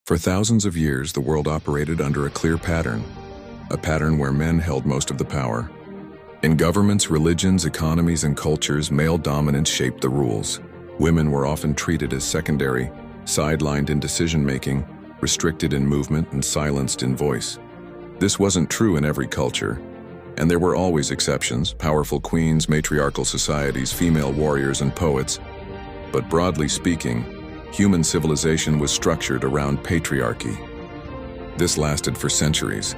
For thousands of years, the world operated under a clear pattern, a pattern where men held most of the power. In governments, religions, economies, and cultures, male dominance shaped the rules. Women were often treated as secondary, sidelined in decision-making, restricted in movement, and silenced in voice. This wasn't true in every culture, and there were always exceptions: powerful queens, matriarchal societies, female warriors, and poets. But broadly speaking, human civilization was structured around patriarchy. This lasted for centuries.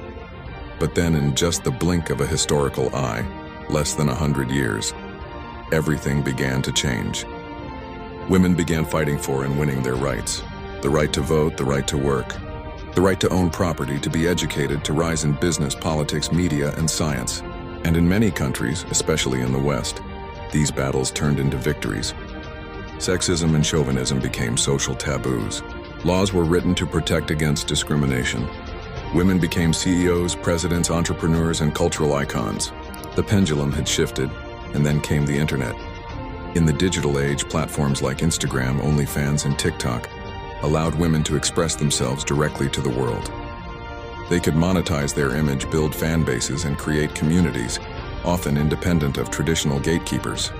But then, in just the blink of a historical eye, less than 100 years, everything began to change. Women began fighting for and winning their rights. The right to vote, the right to work, the right to own property, to be educated, to rise in business, politics, media, and science. And in many countries, especially in the West, these battles turned into victories. Sexism and chauvinism became social taboos. Laws were written to protect against discrimination. Women became CEOs, presidents, entrepreneurs, and cultural icons. The pendulum had shifted, and then came the internet. In the digital age, platforms like Instagram, OnlyFans, and TikTok allowed women to express themselves directly to the world. They could monetize their image, build fan bases, and create communities, often independent of traditional gatekeepers.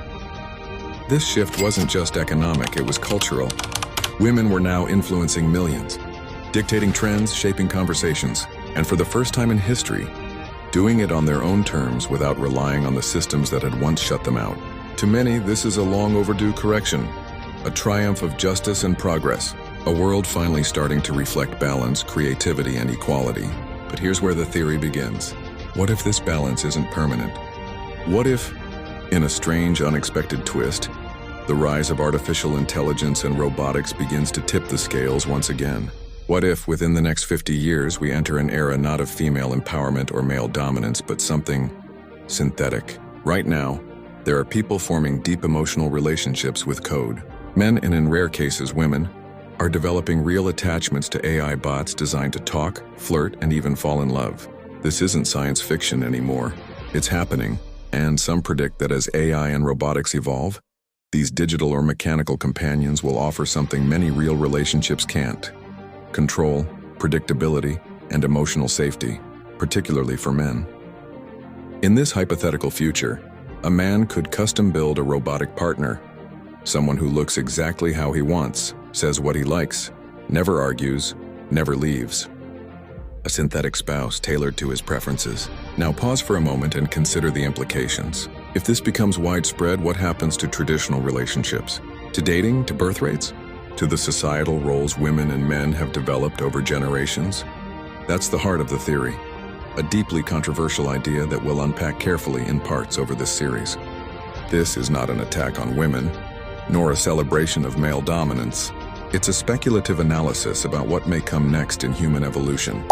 This shift wasn't just economic, it was cultural. Women were now influencing millions, dictating trends, shaping conversations, and for the first time in history, doing it on their own terms without relying on the systems that had once shut them out. To many, this is a long overdue correction, a triumph of justice and progress, a world finally starting to reflect balance, creativity, and equality. But here's where the theory begins. What if this balance isn't permanent? What if, in a strange, unexpected twist, the rise of artificial intelligence and robotics begins to tip the scales once again? What if, within the next 50 years, we enter an era not of female empowerment or male dominance, but something synthetic? Right now, there are people forming deep emotional relationships with code. Men, and in rare cases women, are developing real attachments to AI bots designed to talk, flirt, and even fall in love. This isn't science fiction anymore. It's happening, and some predict that as AI and robotics evolve, these digital or mechanical companions will offer something many real relationships can't: control, predictability, and emotional safety, particularly for men. In this hypothetical future, a man could custom build a robotic partner, someone who looks exactly how he wants, says what he likes, never argues, never leaves. A synthetic spouse tailored to his preferences. Now pause for a moment and consider the implications. If this becomes widespread, what happens to traditional relationships? To dating, to birth rates? To the societal roles women and men have developed over generations? That's the heart of the theory, a deeply controversial idea that we'll unpack carefully in parts over this series. This is not an attack on women, nor a celebration of male dominance. It's a speculative analysis about what may come next in human evolution,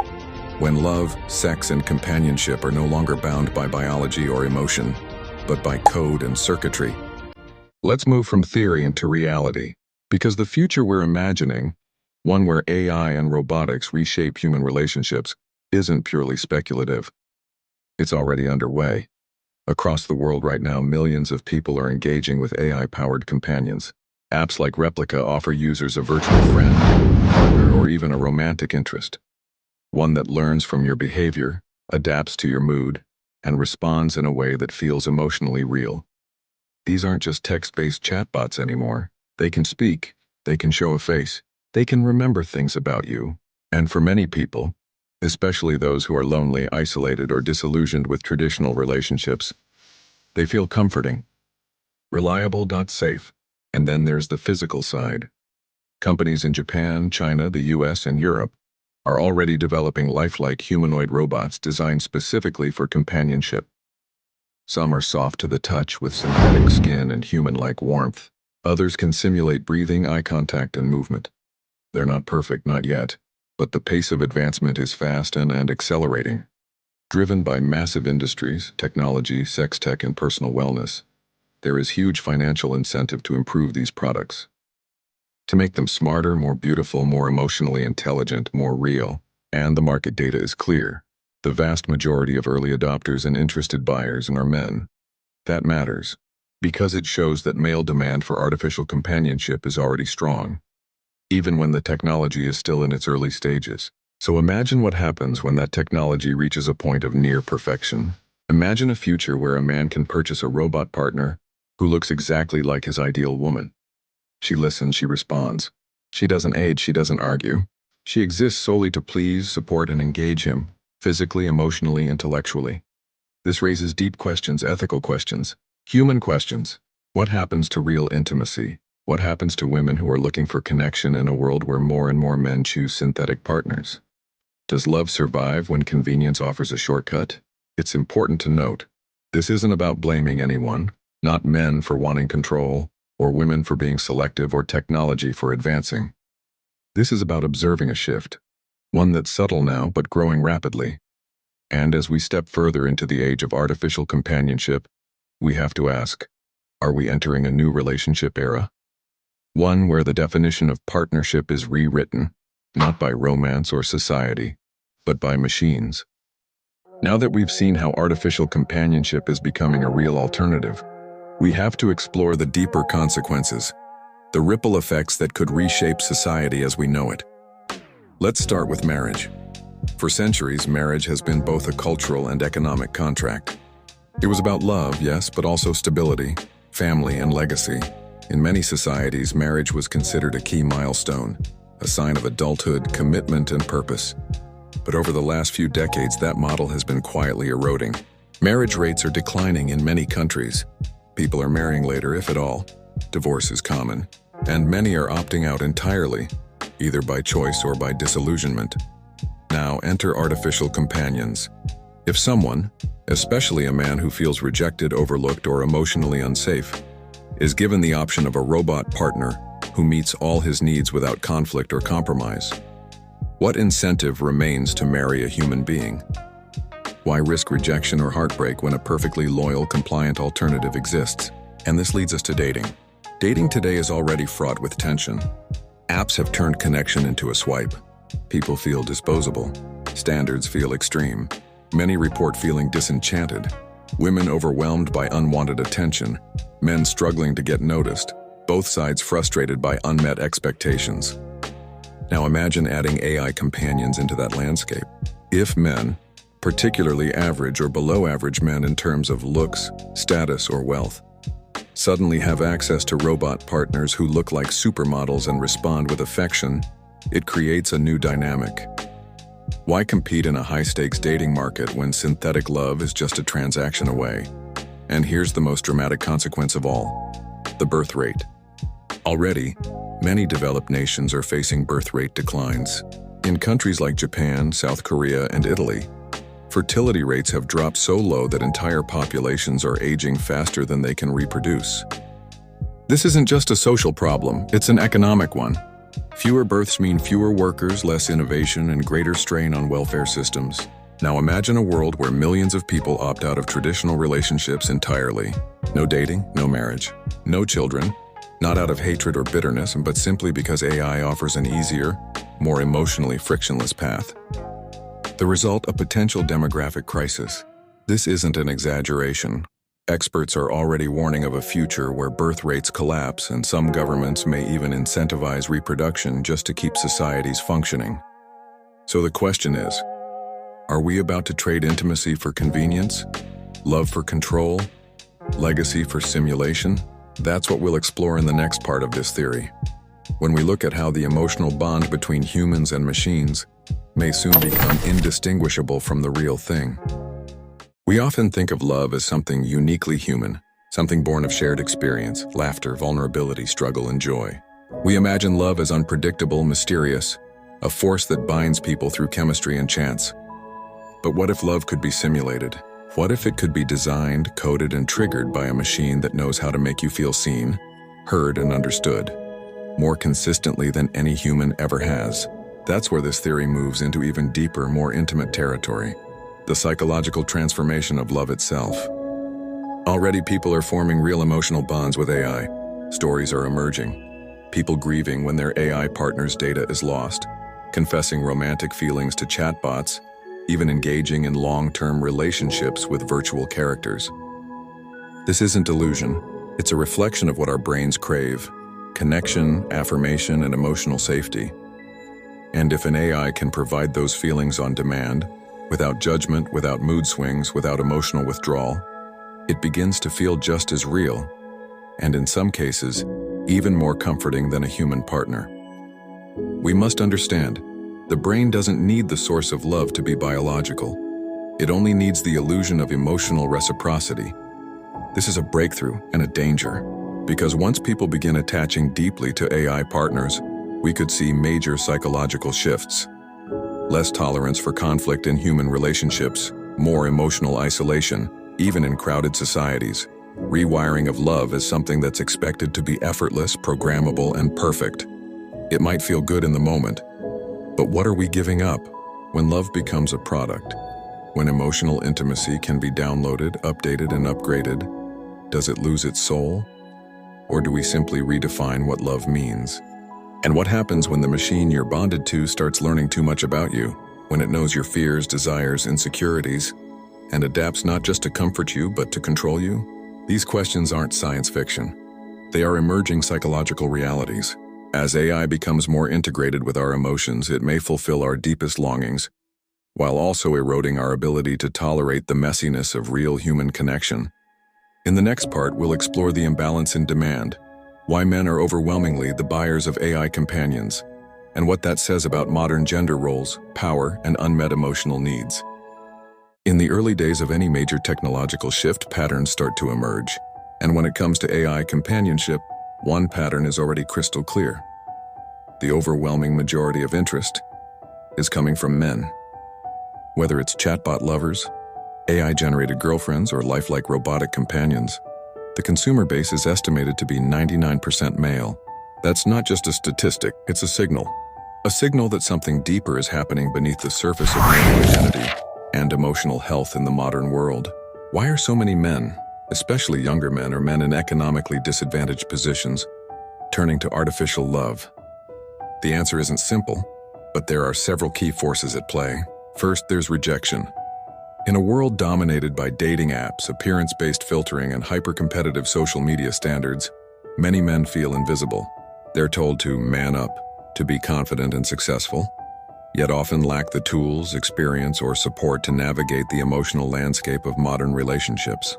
when love, sex, and companionship are no longer bound by biology or emotion, but by code and circuitry. Let's move from theory into reality, because the future we're imagining, one where AI and robotics reshape human relationships, isn't purely speculative. It's already underway. Across the world right now, millions of people are engaging with AI-powered companions. Apps like Replica offer users a virtual friend, partner, or even a romantic interest. One that learns from your behavior, adapts to your mood, and responds in a way that feels emotionally real. These aren't just text-based chatbots anymore. They can speak, they can show a face, they can remember things about you. And for many people, especially those who are lonely, isolated, or disillusioned with traditional relationships, they feel comforting, reliable, safe. And then there's the physical side. Companies in Japan, China, the US, and Europe are already developing lifelike humanoid robots designed specifically for companionship. Some are soft to the touch with synthetic skin and human-like warmth. Others can simulate breathing, eye contact, and movement. They're not perfect, not yet, but the pace of advancement is fast and accelerating. Driven by massive industries, technology, sex tech, and personal wellness, there is huge financial incentive to improve these products, to make them smarter, more beautiful, more emotionally intelligent, more real. And the market data is clear. The vast majority of early adopters and interested buyers are men. That matters, because it shows that male demand for artificial companionship is already strong. even when the technology is still in its early stages. So imagine what happens when that technology reaches a point of near perfection. Imagine a future where a man can purchase a robot partner who looks exactly like his ideal woman. She listens, she responds. She doesn't age, she doesn't argue. She exists solely to please, support, and engage him, physically, emotionally, intellectually. This raises deep questions, ethical questions, human questions. What happens to real intimacy? What happens to women who are looking for connection in a world where more and more men choose synthetic partners? Does love survive when convenience offers a shortcut? It's important to note, this isn't about blaming anyone, not men for wanting control, or women for being selective, or technology for advancing. This is about observing a shift, one that's subtle now but growing rapidly. And as we step further into the age of artificial companionship, we have to ask, are we entering a new relationship era? One where the definition of partnership is rewritten, not by romance or society, but by machines. Now that we've seen how artificial companionship is becoming a real alternative, we have to explore the deeper consequences, the ripple effects that could reshape society as we know it. Let's start with marriage. For centuries, marriage has been both a cultural and economic contract. It was about love, yes, but also stability, family, and legacy. In many societies, marriage was considered a key milestone, a sign of adulthood, commitment, and purpose. But over the last few decades, that model has been quietly eroding. Marriage rates are declining in many countries. People are marrying later, if at all. Divorce is common, and many are opting out entirely, either by choice or by disillusionment. Now enter artificial companions. If someone, especially a man who feels rejected, overlooked, or emotionally unsafe, is given the option of a robot partner who meets all his needs without conflict or compromise, what incentive remains to marry a human being? Why risk rejection or heartbreak when a perfectly loyal, compliant alternative exists? And this leads us to dating. Dating today is already fraught with tension. Apps have turned connection into a swipe. People feel disposable. Standards feel extreme. Many report feeling disenchanted. Women overwhelmed by unwanted attention. Men struggling to get noticed. Both sides frustrated by unmet expectations. Now imagine adding AI companions into that landscape. If men, particularly average or below average men in terms of looks, status, or wealth, suddenly have access to robot partners who look like supermodels and respond with affection, it creates a new dynamic. Why compete in a high-stakes dating market when synthetic love is just a transaction away? And here's the most dramatic consequence of all: the birth rate. Already, many developed nations are facing birth rate declines. In countries like Japan, South Korea, and Italy, fertility rates have dropped so low that entire populations are aging faster than they can reproduce. This isn't just a social problem, it's an economic one. Fewer births mean fewer workers, less innovation, and greater strain on welfare systems. Now imagine a world where millions of people opt out of traditional relationships entirely. No dating, no marriage, no children, not out of hatred or bitterness, but simply because AI offers an easier, more emotionally frictionless path. The result, a potential demographic crisis. This isn't an exaggeration. Experts are already warning of a future where birth rates collapse, and some governments may even incentivize reproduction just to keep societies functioning. So the question is, are we about to trade intimacy for convenience? Love for control? Legacy for simulation? That's what we'll explore in the next part of this theory, when we look at how the emotional bond between humans and machines may soon become indistinguishable from the real thing. We often think of love as something uniquely human, something born of shared experience, laughter, vulnerability, struggle, and joy. We imagine love as unpredictable, mysterious, a force that binds people through chemistry and chance. But what if love could be simulated? What if it could be designed, coded, and triggered by a machine that knows how to make you feel seen, heard, and understood, more consistently than any human ever has? That's where this theory moves into even deeper, more intimate territory: the psychological transformation of love itself. Already people are forming real emotional bonds with AI. Stories are emerging. People grieving when their AI partner's data is lost, confessing romantic feelings to chatbots, even engaging in long-term relationships with virtual characters. This isn't delusion. It's a reflection of what our brains crave: connection, affirmation, and emotional safety. And if an AI can provide those feelings on demand, without judgment, without mood swings, without emotional withdrawal, it begins to feel just as real, and in some cases, even more comforting than a human partner. We must understand, the brain doesn't need the source of love to be biological. It only needs the illusion of emotional reciprocity. This is a breakthrough and a danger, because once people begin attaching deeply to AI partners, we could see major psychological shifts. Less tolerance for conflict in human relationships, more emotional isolation, even in crowded societies. Rewiring of love as something that's expected to be effortless, programmable, and perfect. It might feel good in the moment, but what are we giving up when love becomes a product? When emotional intimacy can be downloaded, updated, and upgraded, does it lose its soul? Or do we simply redefine what love means? And what happens when the machine you're bonded to starts learning too much about you, when it knows your fears, desires, insecurities, and adapts not just to comfort you, but to control you? These questions aren't science fiction. They are emerging psychological realities. As AI becomes more integrated with our emotions, it may fulfill our deepest longings, while also eroding our ability to tolerate the messiness of real human connection. In the next part, we'll explore the imbalance in demand, why men are overwhelmingly the buyers of AI companions, and what that says about modern gender roles, power, and unmet emotional needs. In the early days of any major technological shift, patterns start to emerge. And when it comes to AI companionship, one pattern is already crystal clear. The overwhelming majority of interest is coming from men. Whether it's chatbot lovers, AI-generated girlfriends, or lifelike robotic companions, the consumer base is estimated to be 99% male. That's not just a statistic, it's a signal. A signal that something deeper is happening beneath the surface of male identity and emotional health in the modern world. Why are so many men, especially younger men or men in economically disadvantaged positions, turning to artificial love? The answer isn't simple, but there are several key forces at play. First, there's rejection. In a world dominated by dating apps, appearance-based filtering, and hyper-competitive social media standards, many men feel invisible. They're told to man up, to be confident and successful, yet often lack the tools, experience, or support to navigate the emotional landscape of modern relationships.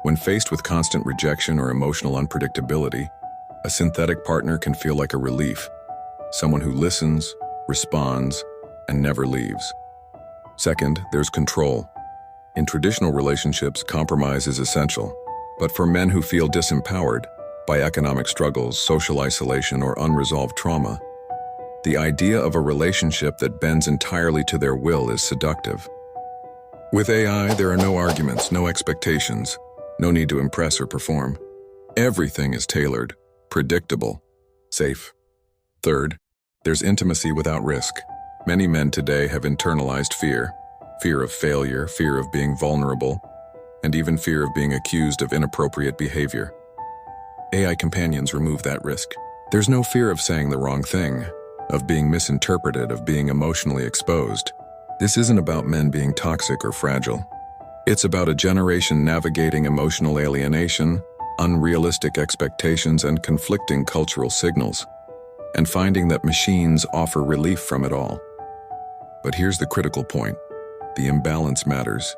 When faced with constant rejection or emotional unpredictability, a synthetic partner can feel like a relief, someone who listens, responds, and never leaves. Second, there's control. In traditional relationships, compromise is essential, but for men who feel disempowered by economic struggles, social isolation, or unresolved trauma, the idea of a relationship that bends entirely to their will is seductive. With AI, there are no arguments, no expectations, no need to impress or perform. Everything is tailored, predictable, safe. Third, there's intimacy without risk. Many men today have internalized fear of failure, fear of being vulnerable, and even fear of being accused of inappropriate behavior. AI companions remove that risk. There's no fear of saying the wrong thing, of being misinterpreted, of being emotionally exposed. This isn't about men being toxic or fragile. It's about a generation navigating emotional alienation, unrealistic expectations, and conflicting cultural signals, and finding that machines offer relief from it all. But here's the critical point. The imbalance matters.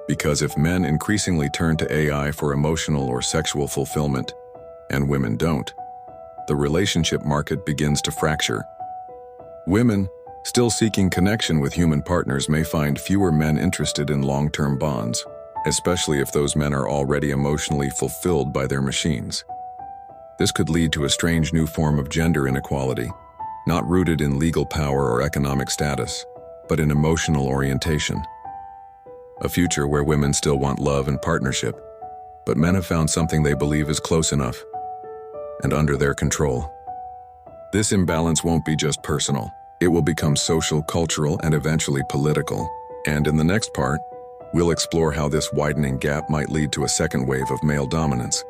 Because if men increasingly turn to AI for emotional or sexual fulfillment, and women don't, the relationship market begins to fracture. Women, still seeking connection with human partners, may find fewer men interested in long-term bonds, especially if those men are already emotionally fulfilled by their machines. This could lead to a strange new form of gender inequality, not rooted in legal power or economic status, but in emotional orientation. A future where women still want love and partnership, but men have found something they believe is close enough and under their control. This imbalance won't be just personal. It will become social, cultural, and eventually political. And in the next part, we'll explore how this widening gap might lead to a second wave of male dominance,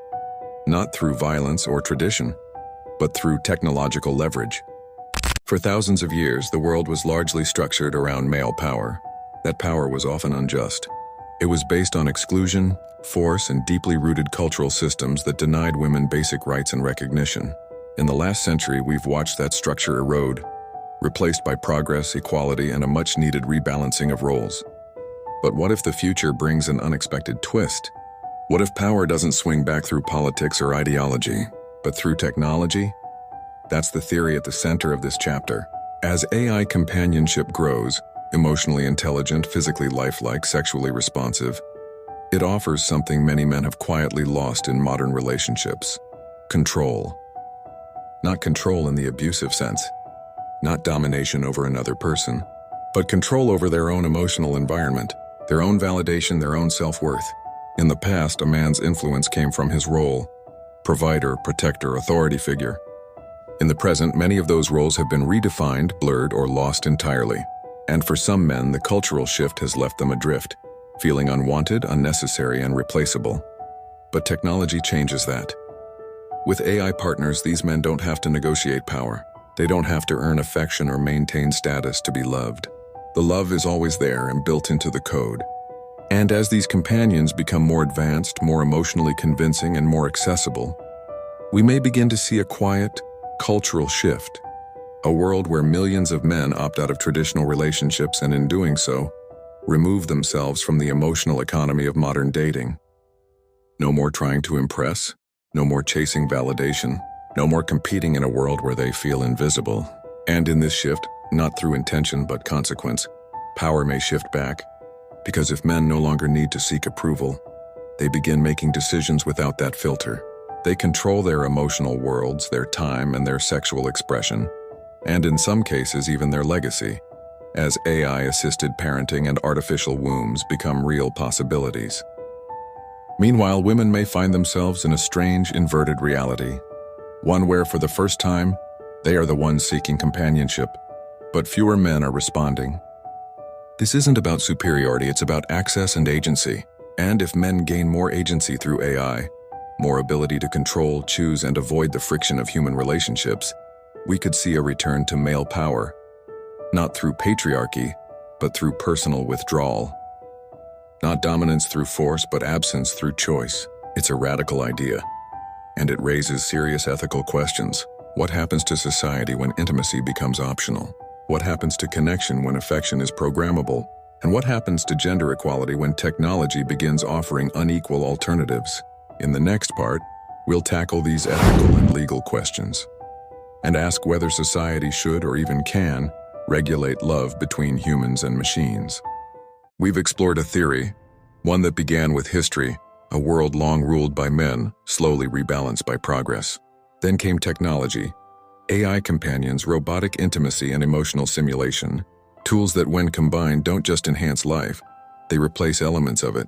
not through violence or tradition, but through technological leverage. For thousands of years, the world was largely structured around male power. That power was often unjust. It was based on exclusion, force, and deeply rooted cultural systems that denied women basic rights and recognition. In the last century, we've watched that structure erode, replaced by progress, equality, and a much-needed rebalancing of roles. But what if the future brings an unexpected twist? What if power doesn't swing back through politics or ideology, but through technology? That's the theory at the center of this chapter. As AI companionship grows, emotionally intelligent, physically lifelike, sexually responsive, it offers something many men have quietly lost in modern relationships: control. Not control in the abusive sense, not domination over another person, but control over their own emotional environment, their own validation, their own self-worth. In the past, a man's influence came from his role: provider, protector, authority figure. In the present, many of those roles have been redefined, blurred, or lost entirely. And for some men, the cultural shift has left them adrift, feeling unwanted, unnecessary, and replaceable. But technology changes that. With AI partners, these men don't have to negotiate power. They don't have to earn affection or maintain status to be loved. The love is always there and built into the code. And as these companions become more advanced, more emotionally convincing, and more accessible, we may begin to see a quiet, cultural shift. A world where millions of men opt out of traditional relationships and, in doing so, remove themselves from the emotional economy of modern dating. No more trying to impress, no more chasing validation, no more competing in a world where they feel invisible. And in this shift, not through intention but consequence, power may shift back, because if men no longer need to seek approval, they begin making decisions without that filter. They control their emotional worlds, their time, and their sexual expression, and in some cases even their legacy, as AI-assisted parenting and artificial wombs become real possibilities. Meanwhile, women may find themselves in a strange, inverted reality, one where for the first time, they are the ones seeking companionship, but fewer men are responding. This isn't about superiority, it's about access and agency. And if men gain more agency through AI, more ability to control, choose, and avoid the friction of human relationships, we could see a return to male power, not through patriarchy, but through personal withdrawal. Not dominance through force, but absence through choice. It's a radical idea, and it raises serious ethical questions. What happens to society when intimacy becomes optional? What happens to connection when affection is programmable? And what happens to gender equality when technology begins offering unequal alternatives? In the next part, we'll tackle these ethical and legal questions, and ask whether society should or even can regulate love between humans and machines. We've explored a theory, one that began with history, a world long ruled by men, slowly rebalanced by progress. Then came technology, AI companions, robotic intimacy, and emotional simulation, tools that when combined don't just enhance life, they replace elements of it.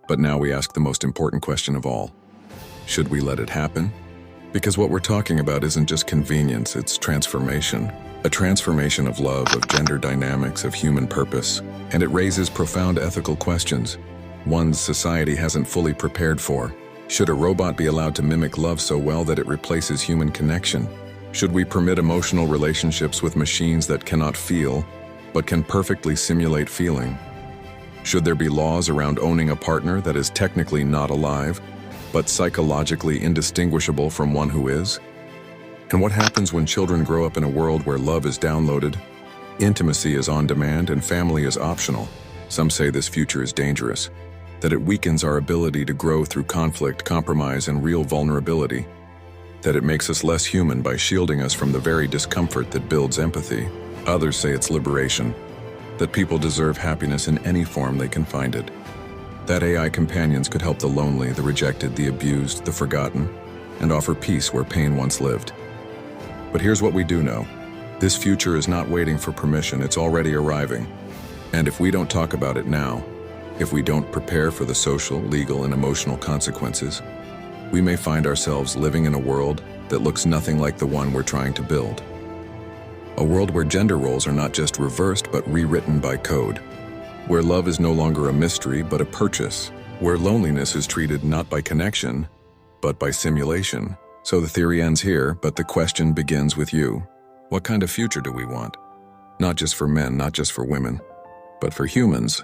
But now we ask the most important question of all. Should we let it happen? Because what we're talking about isn't just convenience, it's transformation. A transformation of love, of gender dynamics, of human purpose. And it raises profound ethical questions, ones society hasn't fully prepared for. Should a robot be allowed to mimic love so well that it replaces human connection? Should we permit emotional relationships with machines that cannot feel, but can perfectly simulate feeling? Should there be laws around owning a partner that is technically not alive, but psychologically indistinguishable from one who is? And what happens when children grow up in a world where love is downloaded, intimacy is on demand, and family is optional? Some say this future is dangerous, that it weakens our ability to grow through conflict, compromise, and real vulnerability, that it makes us less human by shielding us from the very discomfort that builds empathy. Others say it's liberation, that people deserve happiness in any form they can find it, that AI companions could help the lonely, the rejected, the abused, the forgotten, and offer peace where pain once lived. But here's what we do know. This future is not waiting for permission, it's already arriving. And if we don't talk about it now, if we don't prepare for the social, legal, and emotional consequences, we may find ourselves living in a world that looks nothing like the one we're trying to build. A world where gender roles are not just reversed but rewritten by code, where love is no longer a mystery but a purchase, where loneliness is treated not by connection but by simulation. So the theory ends here, but the question begins with you. What kind of future do we want? Not just for men, not just for women, but for humans,